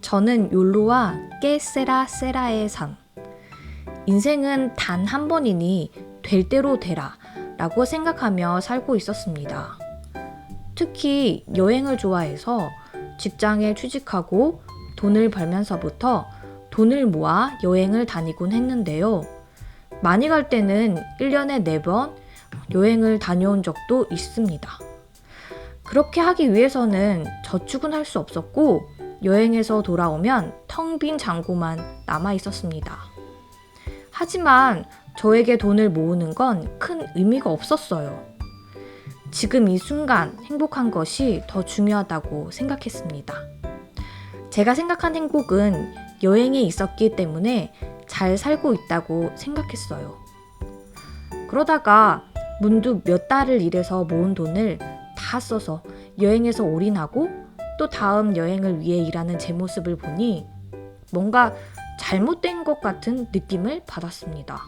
저는 욜로와 깨 세라 세라의 삶. 인생은 단 한 번이니 될 대로 되라 라고 생각하며 살고 있었습니다. 특히 여행을 좋아해서 직장에 취직하고 돈을 벌면서부터 돈을 모아 여행을 다니곤 했는데요. 많이 갈 때는 1년에 4번 여행을 다녀온 적도 있습니다. 그렇게 하기 위해서는 저축은 할 수 없었고 여행에서 돌아오면 텅 빈 잔고만 남아 있었습니다. 하지만 저에게 돈을 모으는 건 큰 의미가 없었어요. 지금 이 순간 행복한 것이 더 중요하다고 생각했습니다. 제가 생각한 행복은 여행에 있었기 때문에 잘 살고 있다고 생각했어요. 그러다가 문득 몇 달을 일해서 모은 돈을 다 써서 여행에서 올인하고 또 다음 여행을 위해 일하는 제 모습을 보니 뭔가 잘못된 것 같은 느낌을 받았습니다.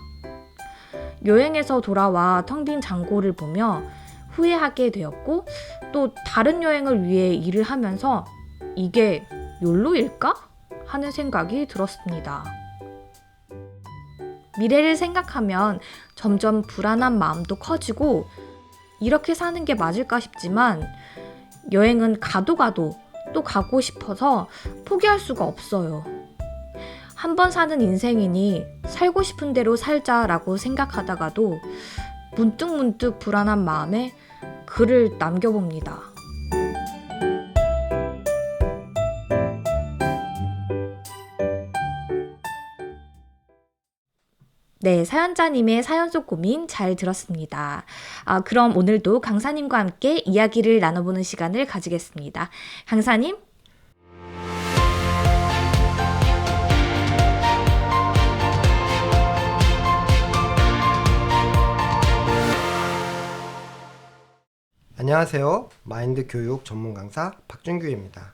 여행에서 돌아와 텅 빈 잔고를 보며 후회하게 되었고 또 다른 여행을 위해 일을 하면서 이게 욜로일까? 하는 생각이 들었습니다. 미래를 생각하면 점점 불안한 마음도 커지고 이렇게 사는 게 맞을까 싶지만 여행은 가도 또 가고 싶어서 포기할 수가 없어요. 한 번 사는 인생이니 살고 싶은 대로 살자라고 생각하다가도 문득 불안한 마음에 글을 남겨봅니다. 네, 사연자님의 사연 속 고민 잘 들었습니다. 그럼 오늘도 강사님과 함께 이야기를 나눠보는 시간을 가지겠습니다. 강사님? 안녕하세요. 마인드 교육 전문 강사 박준규입니다.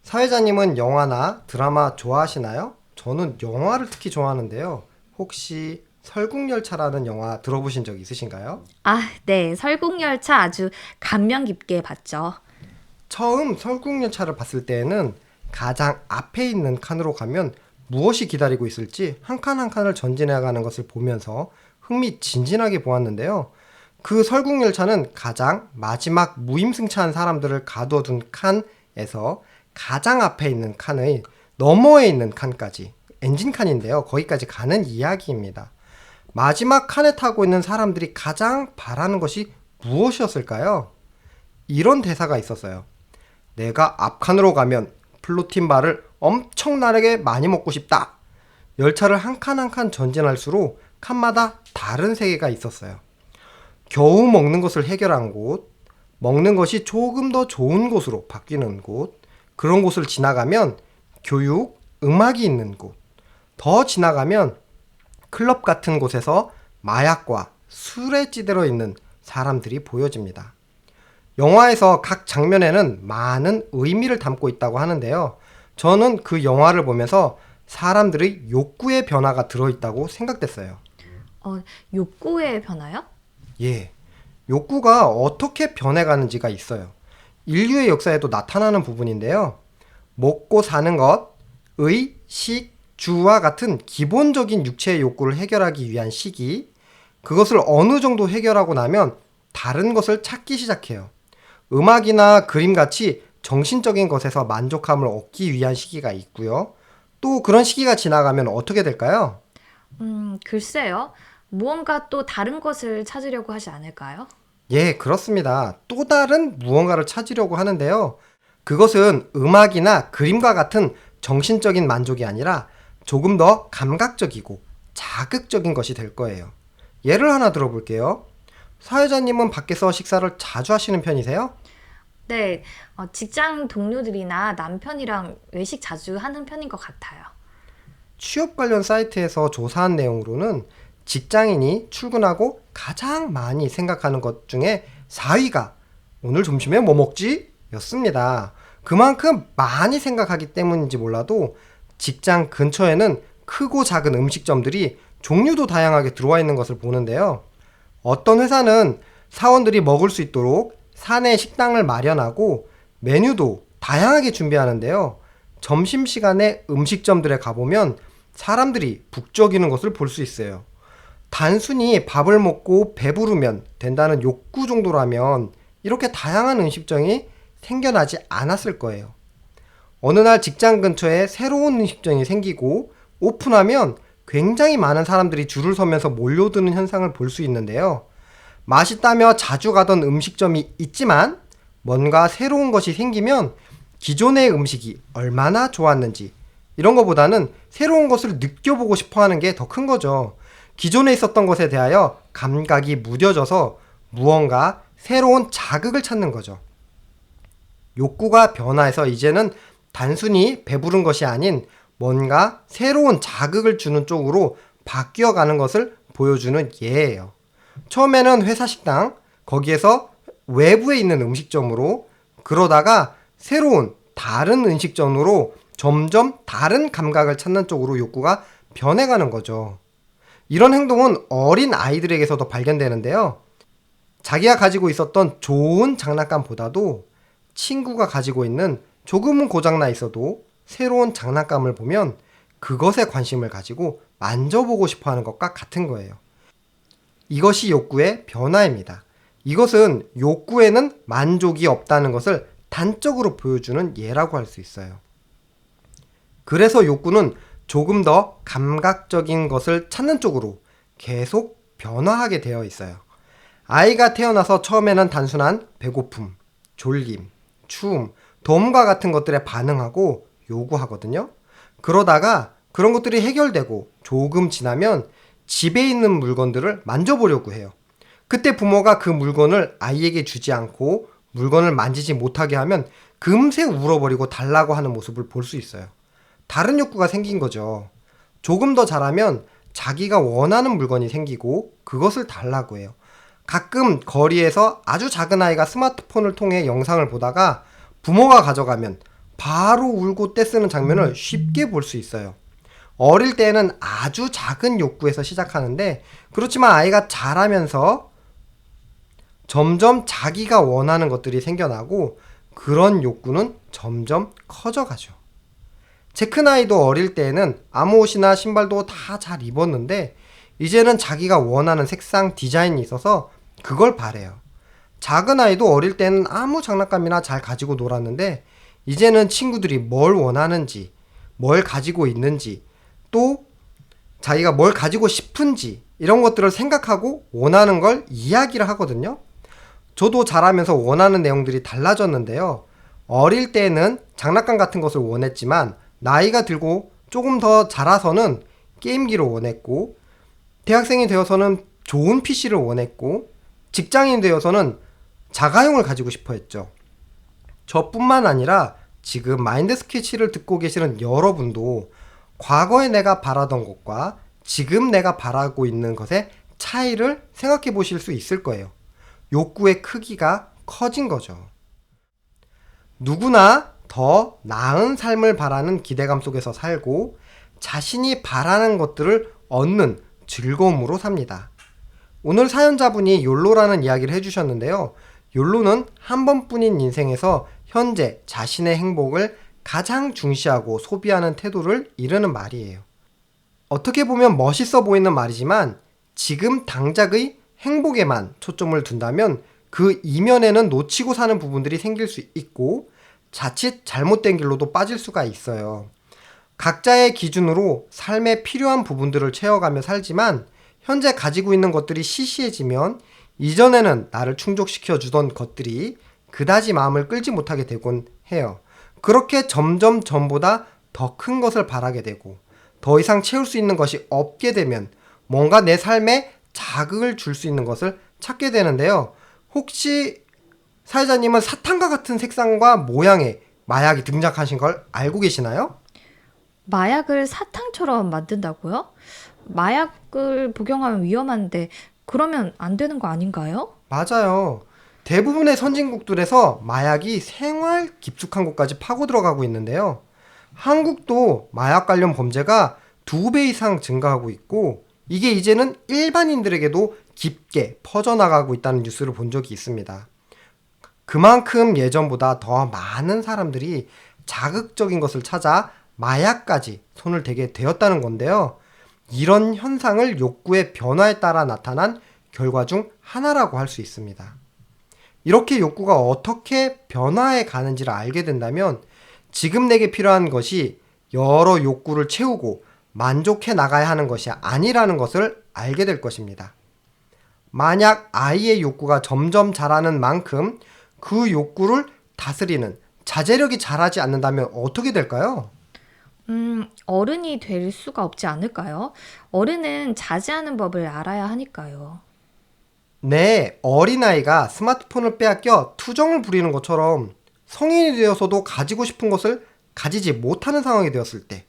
사회자님은 영화나 드라마 좋아하시나요? 저는 영화를 특히 좋아하는데요. 혹시 설국열차라는 영화 들어보신 적 있으신가요? 네. 설국열차 아주 감명 깊게 봤죠. 처음 설국열차를 봤을 때에는 가장 앞에 있는 칸으로 가면 무엇이 기다리고 있을지 한 칸 한 칸을 전진해가는 것을 보면서 흥미진진하게 보았는데요. 그 설국열차는 가장 마지막 무임승차한 사람들을 가둬둔 칸에서 가장 앞에 있는 칸의 너머에 있는 칸까지 엔진칸인데요. 거기까지 가는 이야기입니다. 마지막 칸에 타고 있는 사람들이 가장 바라는 것이 무엇이었을까요? 이런 대사가 있었어요. 내가 앞칸으로 가면 플로틴바를 엄청나게 많이 먹고 싶다. 열차를 한 칸 한 칸 전진할수록 칸마다 다른 세계가 있었어요. 겨우 먹는 것을 해결한 곳, 먹는 것이 조금 더 좋은 곳으로 바뀌는 곳, 그런 곳을 지나가면 교육, 음악이 있는 곳, 더 지나가면 클럽 같은 곳에서 마약과 술에 찌들어 있는 사람들이 보여집니다. 영화에서 각 장면에는 많은 의미를 담고 있다고 하는데요. 저는 그 영화를 보면서 사람들의 욕구의 변화가 들어있다고 생각됐어요. 욕구의 변화요? 예, 욕구가 어떻게 변해가는지가 있어요. 인류의 역사에도 나타나는 부분인데요. 먹고 사는 것, 의, 식, 주와 같은 기본적인 육체의 욕구를 해결하기 위한 시기, 그것을 어느 정도 해결하고 나면 다른 것을 찾기 시작해요. 음악이나 그림같이 정신적인 것에서 만족감을 얻기 위한 시기가 있고요. 또 그런 시기가 지나가면 어떻게 될까요? 글쎄요. 무언가 또 다른 것을 찾으려고 하지 않을까요? 예, 그렇습니다. 또 다른 무언가를 찾으려고 하는데요. 그것은 음악이나 그림과 같은 정신적인 만족이 아니라 조금 더 감각적이고 자극적인 것이 될 거예요. 예를 하나 들어볼게요. 사회자님은 밖에서 식사를 자주 하시는 편이세요? 네, 직장 동료들이나 남편이랑 외식 자주 하는 편인 것 같아요. 취업 관련 사이트에서 조사한 내용으로는 직장인이 출근하고 가장 많이 생각하는 것 중에 4위가 오늘 점심에 뭐 먹지? 였습니다. 그만큼 많이 생각하기 때문인지 몰라도 직장 근처에는 크고 작은 음식점들이 종류도 다양하게 들어와 있는 것을 보는데요. 어떤 회사는 사원들이 먹을 수 있도록 사내 식당을 마련하고 메뉴도 다양하게 준비하는데요. 점심시간에 음식점들에 가보면 사람들이 북적이는 것을 볼 수 있어요. 단순히 밥을 먹고 배부르면 된다는 욕구 정도라면 이렇게 다양한 음식점이 생겨나지 않았을 거예요. 어느 날 직장 근처에 새로운 음식점이 생기고 오픈하면 굉장히 많은 사람들이 줄을 서면서 몰려드는 현상을 볼 수 있는데요. 맛있다며 자주 가던 음식점이 있지만 뭔가 새로운 것이 생기면 기존의 음식이 얼마나 좋았는지 이런 것보다는 새로운 것을 느껴보고 싶어 하는 게 더 큰 거죠. 기존에 있었던 것에 대하여 감각이 무뎌져서 무언가 새로운 자극을 찾는 거죠. 욕구가 변화해서 이제는 단순히 배부른 것이 아닌 뭔가 새로운 자극을 주는 쪽으로 바뀌어가는 것을 보여주는 예예요. 처음에는 회사 식당, 거기에서 외부에 있는 음식점으로, 그러다가 새로운 다른 음식점으로 점점 다른 감각을 찾는 쪽으로 욕구가 변해가는 거죠. 이런 행동은 어린 아이들에게서도 발견되는데요. 자기가 가지고 있었던 좋은 장난감보다도 친구가 가지고 있는 조금은 고장나 있어도 새로운 장난감을 보면 그것에 관심을 가지고 만져보고 싶어 하는 것과 같은 거예요. 이것이 욕구의 변화입니다. 이것은 욕구에는 만족이 없다는 것을 단적으로 보여주는 예라고 할 수 있어요. 그래서 욕구는 조금 더 감각적인 것을 찾는 쪽으로 계속 변화하게 되어 있어요. 아이가 태어나서 처음에는 단순한 배고픔, 졸림, 추움, 덤과 같은 것들에 반응하고 요구하거든요. 그러다가 그런 것들이 해결되고 조금 지나면 집에 있는 물건들을 만져보려고 해요. 그때 부모가 그 물건을 아이에게 주지 않고 물건을 만지지 못하게 하면 금세 울어버리고 달라고 하는 모습을 볼 수 있어요. 다른 욕구가 생긴 거죠. 조금 더 자라면 자기가 원하는 물건이 생기고 그것을 달라고 해요. 가끔 거리에서 아주 작은 아이가 스마트폰을 통해 영상을 보다가 부모가 가져가면 바로 울고 떼쓰는 장면을 쉽게 볼 수 있어요. 어릴 때는 아주 작은 욕구에서 시작하는데 그렇지만 아이가 자라면서 점점 자기가 원하는 것들이 생겨나고 그런 욕구는 점점 커져가죠. 제 큰아이도 어릴 때에는 아무 옷이나 신발도 다 잘 입었는데 이제는 자기가 원하는 색상, 디자인이 있어서 그걸 바래요. 작은 아이도 어릴 때는 아무 장난감이나 잘 가지고 놀았는데 이제는 친구들이 뭘 원하는지, 뭘 가지고 있는지, 또 자기가 뭘 가지고 싶은지 이런 것들을 생각하고 원하는 걸 이야기를 하거든요. 저도 자라면서 원하는 내용들이 달라졌는데요. 어릴 때는 장난감 같은 것을 원했지만 나이가 들고 조금 더 자라서는 게임기를 원했고 대학생이 되어서는 좋은 PC를 원했고 직장인이 되어서는 자가용을 가지고 싶어 했죠. 저뿐만 아니라 지금 마인드 스케치를 듣고 계시는 여러분도 과거에 내가 바라던 것과 지금 내가 바라고 있는 것의 차이를 생각해 보실 수 있을 거예요. 욕구의 크기가 커진 거죠. 누구나 더 나은 삶을 바라는 기대감 속에서 살고 자신이 바라는 것들을 얻는 즐거움으로 삽니다. 오늘 사연자분이 욜로라는 이야기를 해주셨는데요. 욜로는 한 번뿐인 인생에서 현재 자신의 행복을 가장 중시하고 소비하는 태도를 이르는 말이에요. 어떻게 보면 멋있어 보이는 말이지만 지금 당장의 행복에만 초점을 둔다면 그 이면에는 놓치고 사는 부분들이 생길 수 있고 자칫 잘못된 길로도 빠질 수가 있어요. 각자의 기준으로 삶에 필요한 부분들을 채워가며 살지만 현재 가지고 있는 것들이 시시해지면 이전에는 나를 충족시켜 주던 것들이 그다지 마음을 끌지 못하게 되곤 해요. 그렇게 점점 전보다 더 큰 것을 바라게 되고 더 이상 채울 수 있는 것이 없게 되면 뭔가 내 삶에 자극을 줄 수 있는 것을 찾게 되는데요. 혹시 사회자님은 사탕과 같은 색상과 모양의 마약이 등장하신 걸 알고 계시나요? 마약을 사탕처럼 만든다고요? 마약을 복용하면 위험한데 그러면 안 되는 거 아닌가요? 맞아요. 대부분의 선진국들에서 마약이 생활 깊숙한 곳까지 파고 들어가고 있는데요. 한국도 마약 관련 범죄가 2배 이상 증가하고 있고 이게 이제는 일반인들에게도 깊게 퍼져나가고 있다는 뉴스를 본 적이 있습니다. 그만큼 예전보다 더 많은 사람들이 자극적인 것을 찾아 마약까지 손을 대게 되었다는 건데요. 이런 현상을 욕구의 변화에 따라 나타난 결과 중 하나라고 할 수 있습니다. 이렇게 욕구가 어떻게 변화해 가는지를 알게 된다면 지금 내게 필요한 것이 여러 욕구를 채우고 만족해 나가야 하는 것이 아니라는 것을 알게 될 것입니다. 만약 아이의 욕구가 점점 자라는 만큼 그 욕구를 다스리는 자제력이 자라지 않는다면 어떻게 될까요? 어른이 될 수가 없지 않을까요? 어른은 자제하는 법을 알아야 하니까요. 네, 어린아이가 스마트폰을 빼앗겨 투정을 부리는 것처럼 성인이 되어서도 가지고 싶은 것을 가지지 못하는 상황이 되었을 때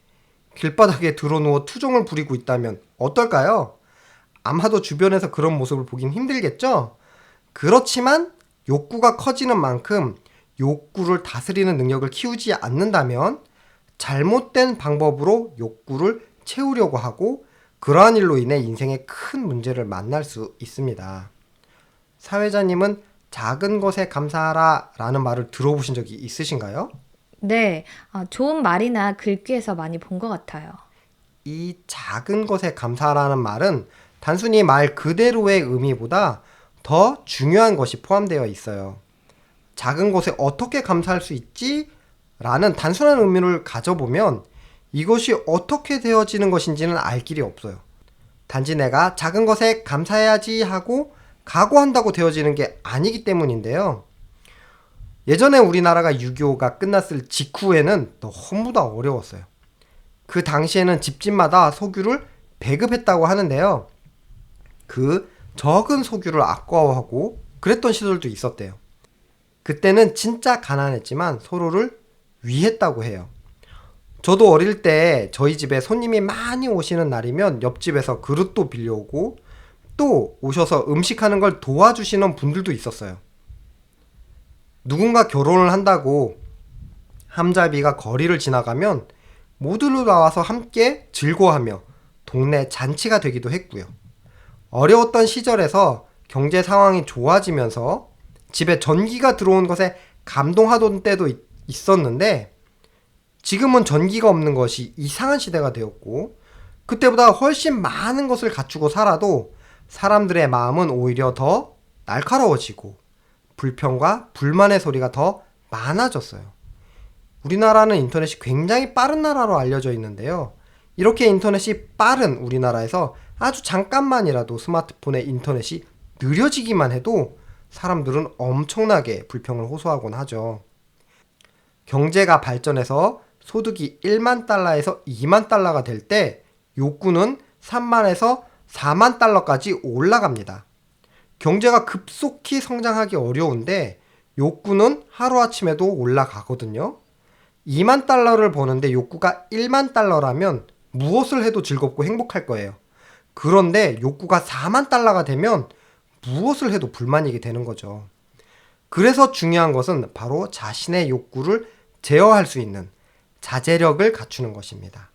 길바닥에 드러누워 투정을 부리고 있다면 어떨까요? 아마도 주변에서 그런 모습을 보긴 힘들겠죠? 그렇지만 욕구가 커지는 만큼 욕구를 다스리는 능력을 키우지 않는다면 잘못된 방법으로 욕구를 채우려고 하고 그러한 일로 인해 인생에 큰 문제를 만날 수 있습니다. 사회자님은 작은 것에 감사하라 라는 말을 들어보신 적이 있으신가요? 네, 좋은 말이나 글귀에서 많이 본 것 같아요. 이 작은 것에 감사하라는 말은 단순히 말 그대로의 의미보다 더 중요한 것이 포함되어 있어요. 작은 것에 어떻게 감사할 수 있지? 라는 단순한 의미를 가져보면 이것이 어떻게 되어지는 것인지는 알 길이 없어요. 단지 내가 작은 것에 감사해야지 하고 각오한다고 되어지는 게 아니기 때문인데요. 예전에 우리나라가 6.25가 끝났을 직후에는 너무나 어려웠어요. 그 당시에는 집집마다 소규를 배급했다고 하는데요. 그 적은 소규를 아까워하고 그랬던 시절도 있었대요. 그때는 진짜 가난했지만 서로를 위했다고 해요. 저도 어릴 때 저희 집에 손님이 많이 오시는 날이면 옆집에서 그릇도 빌려오고 또 오셔서 음식하는 걸 도와주시는 분들도 있었어요. 누군가 결혼을 한다고 함자비가 거리를 지나가면 모두를 나와서 함께 즐거워하며 동네 잔치가 되기도 했고요. 어려웠던 시절에서 경제 상황이 좋아지면서 집에 전기가 들어온 것에 감동하던 때도 있었는데 지금은 전기가 없는 것이 이상한 시대가 되었고 그때보다 훨씬 많은 것을 갖추고 살아도 사람들의 마음은 오히려 더 날카로워지고 불평과 불만의 소리가 더 많아졌어요. 우리나라는 인터넷이 굉장히 빠른 나라로 알려져 있는데요. 이렇게 인터넷이 빠른 우리나라에서 아주 잠깐만이라도 스마트폰의 인터넷이 느려지기만 해도 사람들은 엄청나게 불평을 호소하곤 하죠. 경제가 발전해서 소득이 1만 달러에서 2만 달러가 될 때 욕구는 3만에서 4만 달러까지 올라갑니다. 경제가 급속히 성장하기 어려운데 욕구는 하루아침에도 올라가거든요. 2만 달러를 버는데 욕구가 1만 달러라면 무엇을 해도 즐겁고 행복할 거예요. 그런데 욕구가 4만 달러가 되면 무엇을 해도 불만이게 되는 거죠. 그래서 중요한 것은 바로 자신의 욕구를 제어할 수 있는 자제력을 갖추는 것입니다.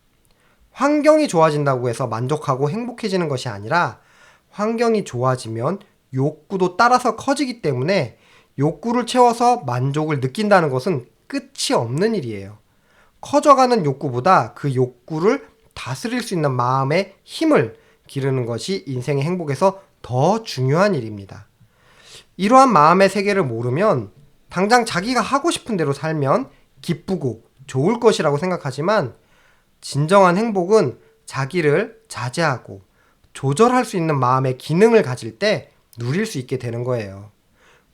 환경이 좋아진다고 해서 만족하고 행복해지는 것이 아니라 환경이 좋아지면 욕구도 따라서 커지기 때문에 욕구를 채워서 만족을 느낀다는 것은 끝이 없는 일이에요. 커져가는 욕구보다 그 욕구를 다스릴 수 있는 마음의 힘을 기르는 것이 인생의 행복에서 더 중요한 일입니다. 이러한 마음의 세계를 모르면 당장 자기가 하고 싶은 대로 살면 기쁘고 좋을 것이라고 생각하지만 진정한 행복은 자기를 자제하고 조절할 수 있는 마음의 기능을 가질 때 누릴 수 있게 되는 거예요.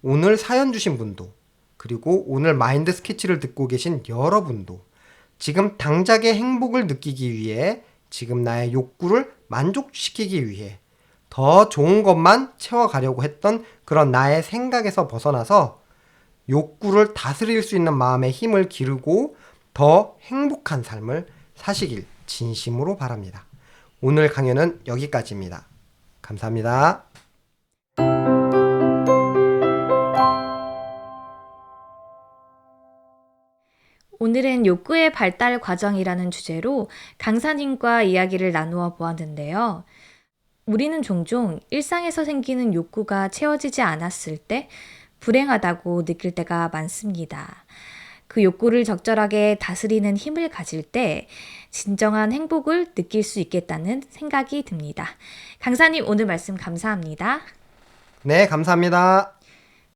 오늘 사연 주신 분도 그리고 오늘 마인드 스케치를 듣고 계신 여러분도 지금 당장의 행복을 느끼기 위해 지금 나의 욕구를 만족시키기 위해 더 좋은 것만 채워가려고 했던 그런 나의 생각에서 벗어나서 욕구를 다스릴 수 있는 마음의 힘을 기르고 더 행복한 삶을 사시길 진심으로 바랍니다. 오늘 강연은 여기까지입니다. 감사합니다. 오늘은 욕구의 발달 과정이라는 주제로 강사님과 이야기를 나누어 보았는데요. 우리는 종종 일상에서 생기는 욕구가 채워지지 않았을 때 불행하다고 느낄 때가 많습니다. 그 욕구를 적절하게 다스리는 힘을 가질 때 진정한 행복을 느낄 수 있겠다는 생각이 듭니다. 강사님 오늘 말씀 감사합니다. 네, 감사합니다.